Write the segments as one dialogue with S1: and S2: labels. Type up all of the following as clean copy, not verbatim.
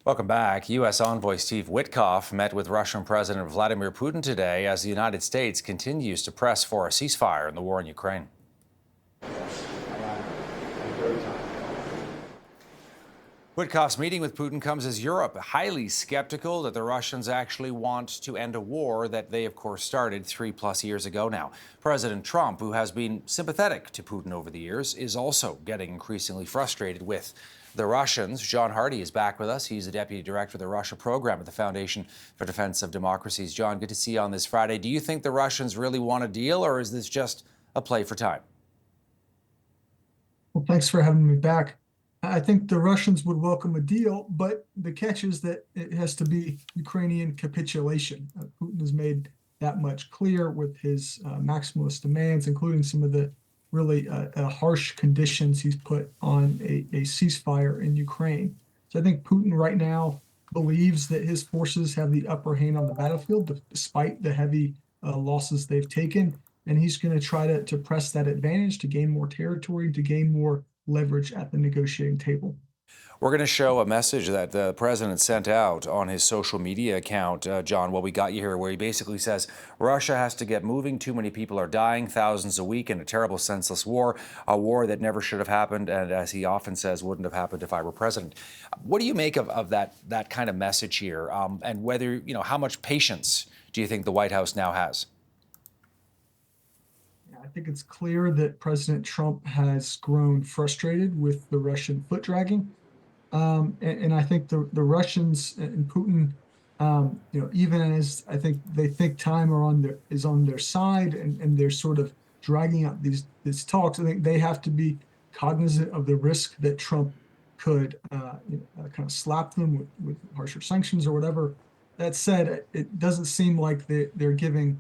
S1: Welcome back. U.S. envoy Steve Witkoff met with Russian President Vladimir Putin today as the United States continues to press for a ceasefire in the war in Ukraine. Witkoff's meeting with Putin comes as Europe highly skeptical that the Russians actually want to end a war that they, of course, started 3+ years ago now. President Trump, who has been sympathetic to Putin over the years, is also getting increasingly frustrated with the Russians. John Hardie is back with us. He's the Deputy Director of the Russia Program at the Foundation for Defense of Democracies. John, good to see you on this Friday. Do you think the Russians really want a deal, or is this just a play for time?
S2: Well, thanks for having me back. I think the Russians would welcome a deal, but the catch is that it has to be Ukrainian capitulation. Putin has made that much clear with his maximalist demands, including some of the really harsh conditions he's put on a ceasefire in Ukraine. So I think Putin right now believes that his forces have the upper hand on the battlefield, despite the heavy losses they've taken. And he's going to try to press that advantage to gain more territory, to gain more leverage at the negotiating table.
S1: We're going to show a message that the president sent out on his social media account, John, while we got you here, where he basically says Russia has to get moving. Too many people are dying, thousands a week in a terrible, senseless war, a war that never should have happened, and as he often says, wouldn't have happened if I were president. What do you make of that kind of message here, and whether, how much patience do you think the White House now has?
S2: I think it's clear that President Trump has grown frustrated with the Russian foot dragging. And I think the Russians and Putin, even as I think they think time is on their side and they're sort of dragging out these talks, I think they have to be cognizant of the risk that Trump could kind of slap them with harsher sanctions or whatever. That said, it doesn't seem like they're giving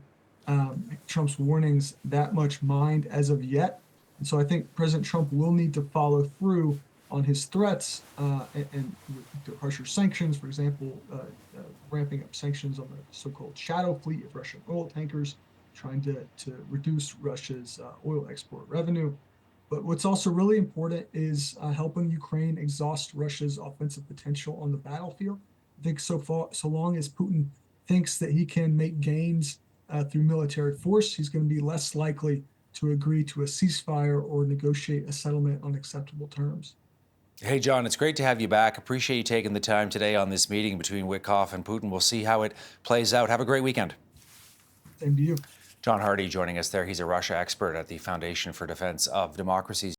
S2: Trump's warnings that much mind as of yet. And so I think President Trump will need to follow through on his threats and with harsher sanctions, for example, ramping up sanctions on the so-called shadow fleet of Russian oil tankers, trying to reduce Russia's oil export revenue. But what's also really important is helping Ukraine exhaust Russia's offensive potential on the battlefield. I think so long as Putin thinks that he can make gains through military force, he's going to be less likely to agree to a ceasefire or negotiate a settlement on acceptable terms.
S1: Hey, John, it's great to have you back. Appreciate you taking the time today on this meeting between Witkoff and Putin. We'll see how it plays out. Have a great weekend.
S2: Same to you.
S1: John Hardie joining us there. He's a Russia expert at the Foundation for Defense of Democracies.